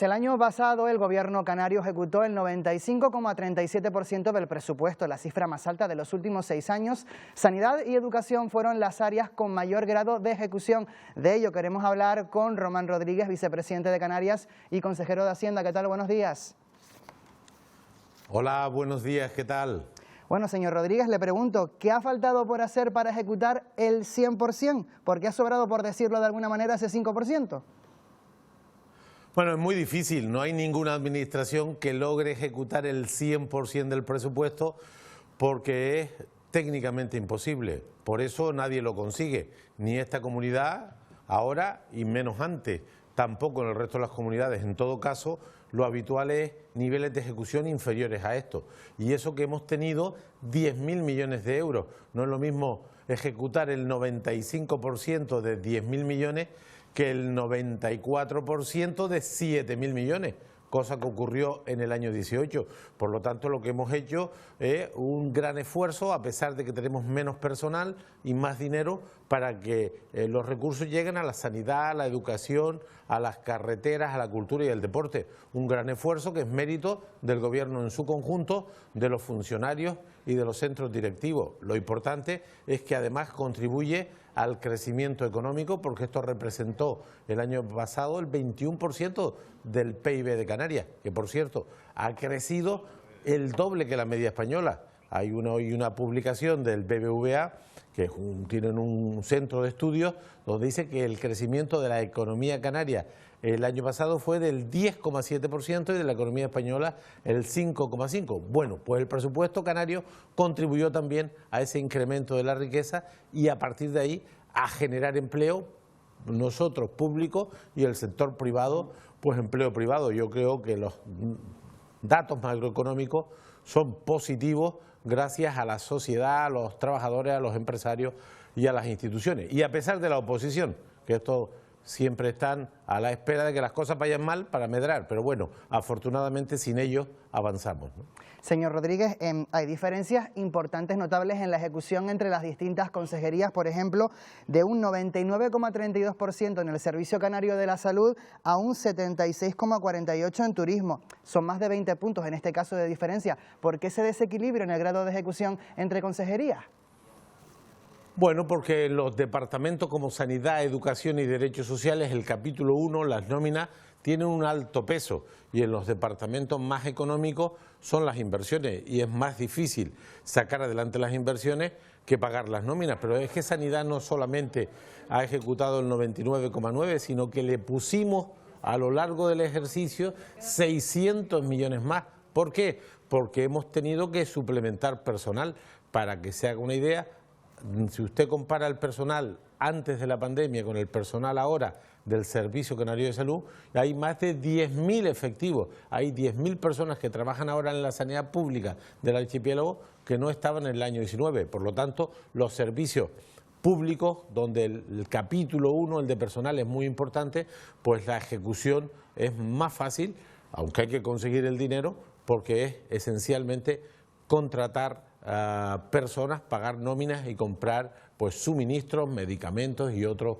El año pasado el gobierno canario ejecutó el 95,37% del presupuesto, la cifra más alta de los últimos 6 años. Sanidad y educación fueron las áreas con mayor grado de ejecución. De ello queremos hablar con Román Rodríguez, vicepresidente de Canarias y consejero de Hacienda. ¿Qué tal? Buenos días. Hola, buenos días. ¿Qué tal? Bueno, señor Rodríguez, le pregunto, ¿qué ha faltado por hacer para ejecutar el 100%? ¿Por qué ha sobrado, por decirlo de alguna manera, ese 5%? Bueno, es muy difícil. No hay ninguna administración que logre ejecutar el 100% del presupuesto porque es técnicamente imposible. Por eso nadie lo consigue, ni esta comunidad ahora y menos antes, tampoco en el resto de las comunidades. En todo caso, lo habitual es niveles de ejecución inferiores a esto. Y eso que hemos tenido 10.000 millones de euros. No es lo mismo ejecutar el 95% de 10.000 millones que el 94% de 7.000 millones, cosa que ocurrió en el año 18. Por lo tanto, lo que hemos hecho es un gran esfuerzo, a pesar de que tenemos menos personal y más dinero, para que los recursos lleguen a la sanidad, a la educación, a las carreteras, a la cultura y al deporte. Un gran esfuerzo que es mérito del gobierno en su conjunto, de los funcionarios y de los centros directivos. Lo importante es que además contribuye al crecimiento económico, porque esto representó el año pasado el 21% del PIB de Canarias, que por cierto ha crecido el doble que la media española. Hay hoy una publicación del BBVA, que tienen un centro de estudios, donde dice que el crecimiento de la economía canaria el año pasado fue del 10,7% y de la economía española el 5,5%. Bueno, pues el presupuesto canario contribuyó también a ese incremento de la riqueza y a partir de ahí a generar empleo, nosotros públicos y el sector privado, pues empleo privado. Yo creo que los datos macroeconómicos son positivos gracias a la sociedad, a los trabajadores, a los empresarios y a las instituciones. Y a pesar de la oposición, que esto siempre están a la espera de que las cosas vayan mal para medrar, pero bueno, afortunadamente sin ellos avanzamos, ¿no? Señor Rodríguez, hay diferencias importantes, notables en la ejecución entre las distintas consejerías, por ejemplo, de un 99,32% en el Servicio Canario de la Salud a un 76,48% en turismo. Son más de 20 puntos en este caso de diferencia. ¿Por qué ese desequilibrio en el grado de ejecución entre consejerías? Bueno, porque en los departamentos como Sanidad, Educación y Derechos Sociales, el capítulo 1, las nóminas, tienen un alto peso, y en los departamentos más económicos son las inversiones, y es más difícil sacar adelante las inversiones que pagar las nóminas. Pero es que Sanidad no solamente ha ejecutado el 99,9%, sino que le pusimos a lo largo del ejercicio 600 millones más. ¿Por qué? Porque hemos tenido que suplementar personal. Para que se haga una idea, si usted compara el personal antes de la pandemia con el personal ahora del Servicio Canario de Salud, hay más de 10.000 efectivos, hay 10.000 personas que trabajan ahora en la sanidad pública del archipiélago que no estaban en el año 19. Por lo tanto, los servicios públicos, donde el capítulo 1, el de personal, es muy importante, pues la ejecución es más fácil, aunque hay que conseguir el dinero, porque es esencialmente contratar a personas, pagar nóminas y comprar pues suministros, medicamentos y otros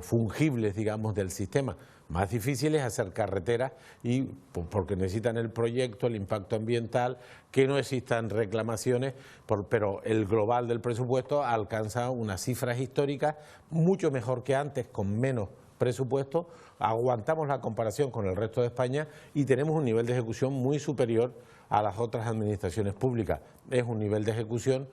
fungibles, digamos, del sistema. Más difícil es hacer carreteras, y porque necesitan el proyecto, el impacto ambiental, que no existan reclamaciones, pero el global del presupuesto alcanza unas cifras históricas mucho mejor que antes, con menos presupuesto. Aguantamos la comparación con el resto de España y tenemos un nivel de ejecución muy superior a las otras administraciones públicas. Es un nivel de ejecución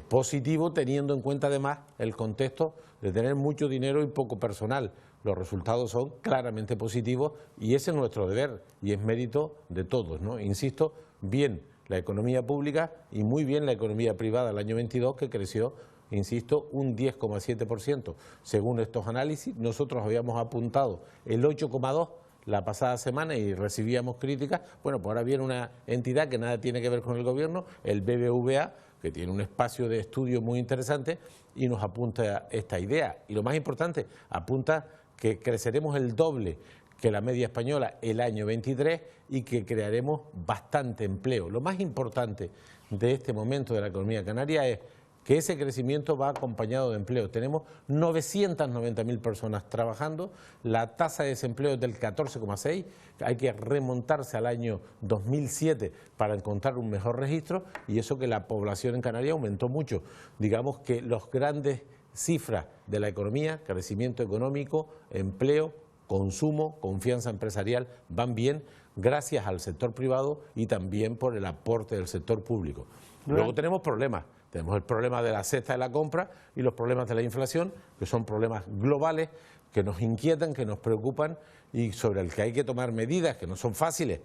positivo, teniendo en cuenta además el contexto de tener mucho dinero y poco personal. Los resultados son claramente positivos y ese es nuestro deber y es mérito de todos, ¿no? Insisto, bien la economía pública y muy bien la economía privada el año 22, que creció, insisto, un 10,7%. Según estos análisis, nosotros habíamos apuntado el 8,2% la pasada semana y recibíamos críticas. Bueno, pues ahora viene una entidad que nada tiene que ver con el gobierno, el BBVA, que tiene un espacio de estudio muy interesante y nos apunta esta idea. Y lo más importante, apunta que creceremos el doble que la media española el año 23 y que crearemos bastante empleo. Lo más importante de este momento de la economía canaria es que ese crecimiento va acompañado de empleo. Tenemos 990.000 personas trabajando, la tasa de desempleo es del 14,6%, hay que remontarse al año 2007 para encontrar un mejor registro, y eso que la población en Canarias aumentó mucho. Digamos que los grandes cifras de la economía, crecimiento económico, empleo, consumo, confianza empresarial, van bien gracias al sector privado y también por el aporte del sector público. Luego tenemos problemas. Tenemos el problema de la cesta de la compra y los problemas de la inflación, que son problemas globales que nos inquietan, que nos preocupan y sobre el que hay que tomar medidas que no son fáciles.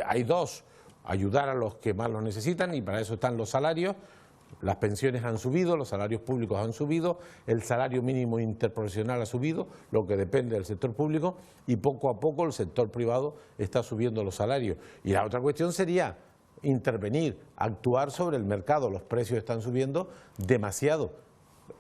Hay dos: ayudar a los que más lo necesitan, y para eso están los salarios. Las pensiones han subido, los salarios públicos han subido, el salario mínimo interprofesional ha subido, lo que depende del sector público, y poco a poco el sector privado está subiendo los salarios. Y la otra cuestión sería intervenir, actuar sobre el mercado. Los precios están subiendo demasiado.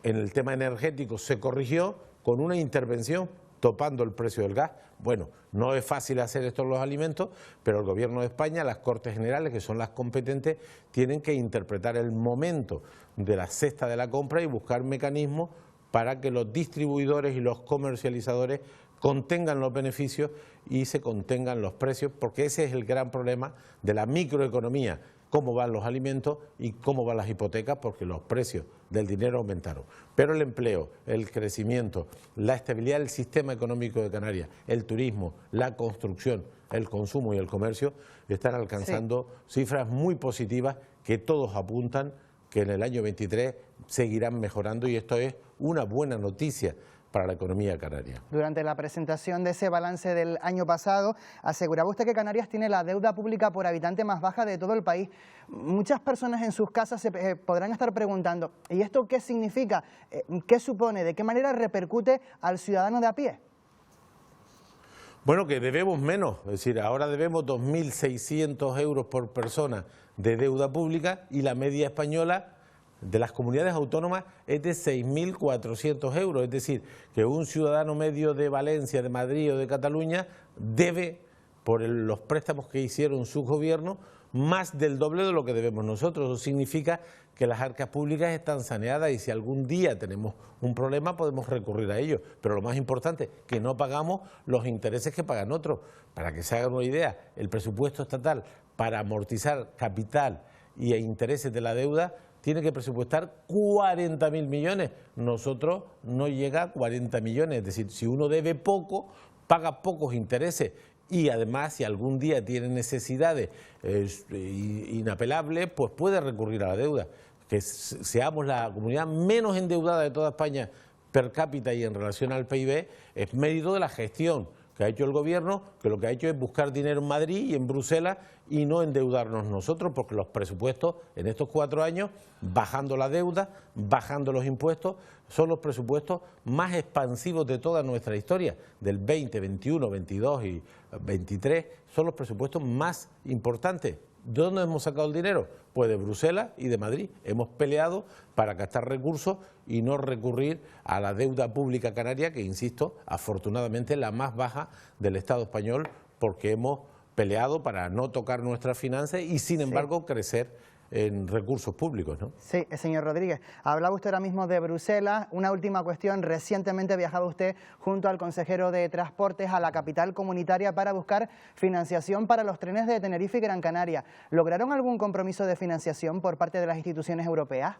En el tema energético se corrigió con una intervención topando el precio del gas. Bueno, no es fácil hacer esto en los alimentos, pero el Gobierno de España, las Cortes Generales, que son las competentes, tienen que interpretar el momento de la cesta de la compra y buscar mecanismos para que los distribuidores y los comercializadores contengan los beneficios y se contengan los precios, porque ese es el gran problema de la microeconomía: cómo van los alimentos y cómo van las hipotecas, porque los precios del dinero aumentaron. Pero el empleo, el crecimiento, la estabilidad del sistema económico de Canarias, el turismo, la construcción, el consumo y el comercio están alcanzando cifras muy positivas que todos apuntan que en el año 23 seguirán mejorando, y esto es una buena noticia para la economía canaria. Durante la presentación de ese balance del año pasado, aseguraba usted que Canarias tiene la deuda pública por habitante más baja de todo el país. Muchas personas en sus casas se podrán estar preguntando: ¿y esto qué significa? ¿Qué supone? ¿De qué manera repercute al ciudadano de a pie? Bueno, que debemos menos, es decir, ahora debemos 2.600 euros por persona de deuda pública, y la media española de las comunidades autónomas es de 6.400 euros, es decir, que un ciudadano medio de Valencia, de Madrid o de Cataluña debe, por los préstamos que hicieron sus gobiernos, más del doble de lo que debemos nosotros. Eso significa que las arcas públicas están saneadas, y si algún día tenemos un problema podemos recurrir a ellos, pero lo más importante, que no pagamos los intereses que pagan otros. Para que se hagan una idea, el presupuesto estatal para amortizar capital y intereses de la deuda tiene que presupuestar 40.000 millones. Nosotros no llega a 40 millones, es decir, si uno debe poco, paga pocos intereses, y además si algún día tiene necesidades inapelables, pues puede recurrir a la deuda. Que seamos la comunidad menos endeudada de toda España per cápita y en relación al PIB es mérito de la gestión que ha hecho el Gobierno, que lo que ha hecho es buscar dinero en Madrid y en Bruselas y no endeudarnos nosotros, porque los presupuestos en estos 4 años, bajando la deuda, bajando los impuestos, son los presupuestos más expansivos de toda nuestra historia, del 20, 21, 22 y 23, son los presupuestos más importantes. ¿De dónde hemos sacado el dinero? Pues de Bruselas y de Madrid. Hemos peleado para gastar recursos y no recurrir a la deuda pública canaria, que, insisto, afortunadamente es la más baja del Estado español, porque hemos peleado para no tocar nuestras finanzas y, sin embargo, crecer en recursos públicos, ¿no? Sí, señor Rodríguez. Hablaba usted ahora mismo de Bruselas. Una última cuestión. Recientemente viajaba usted junto al consejero de Transportes a la capital comunitaria para buscar financiación para los trenes de Tenerife y Gran Canaria. ¿Lograron algún compromiso de financiación por parte de las instituciones europeas?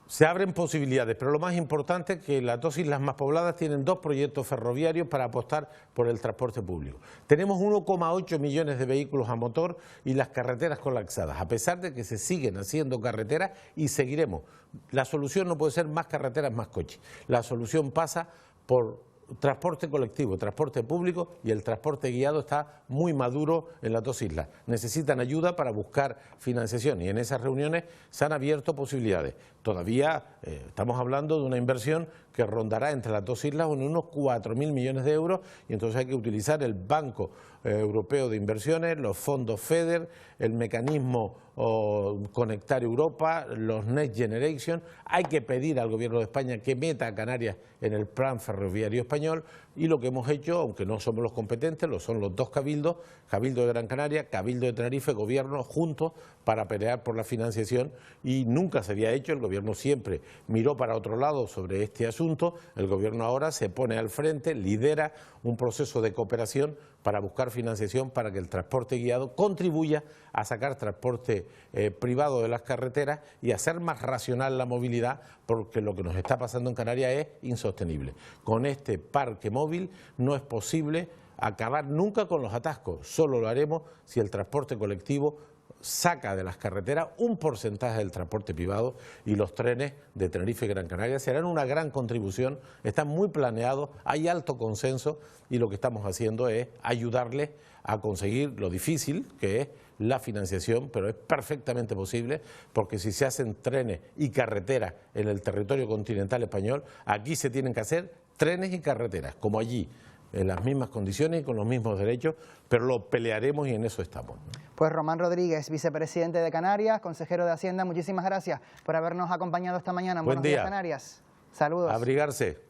Se abren posibilidades, pero lo más importante es que las 2 islas más pobladas tienen 2 proyectos ferroviarios para apostar por el transporte público. Tenemos 1,8 millones de vehículos a motor y las carreteras colapsadas, a pesar de que se siguen haciendo carreteras y seguiremos. La solución no puede ser más carreteras, más coches. La solución pasa por transporte colectivo, transporte público, y el transporte guiado está muy maduro en las 2 islas. Necesitan ayuda para buscar financiación y en esas reuniones se han abierto posibilidades. Todavía estamos hablando de una inversión que rondará entre las dos islas en unos 4.000 millones de euros, y entonces hay que utilizar el Banco Europeo de Inversiones, los fondos FEDER, el mecanismo Conectar Europa, los Next Generation. Hay que pedir al Gobierno de España que meta a Canarias en el plan ferroviario español, y lo que hemos hecho, aunque no somos los competentes, lo son los dos cabildos, Cabildo de Gran Canaria, Cabildo de Tenerife, Gobierno juntos para pelear por la financiación, y nunca se había hecho. El Gobierno siempre miró para otro lado sobre este asunto. El Gobierno ahora se pone al frente, lidera un proceso de cooperación para buscar financiación para que el transporte guiado contribuya a sacar transporte privado de las carreteras y a hacer más racional la movilidad, porque lo que nos está pasando en Canarias es insostenible. Con este parque móvil no es posible acabar nunca con los atascos, solo lo haremos si el transporte colectivo saca de las carreteras un porcentaje del transporte privado, y los trenes de Tenerife y Gran Canaria serán una gran contribución. Están muy planeados, hay alto consenso, y lo que estamos haciendo es ayudarles a conseguir lo difícil que es la financiación, pero es perfectamente posible, porque si se hacen trenes y carreteras en el territorio continental español, aquí se tienen que hacer trenes y carreteras, como allí, en las mismas condiciones y con los mismos derechos, pero lo pelearemos y en eso estamos. Pues Román Rodríguez, vicepresidente de Canarias, consejero de Hacienda, muchísimas gracias por habernos acompañado esta mañana en Buen Buenos Días día. Canarias. Saludos. Abrigarse.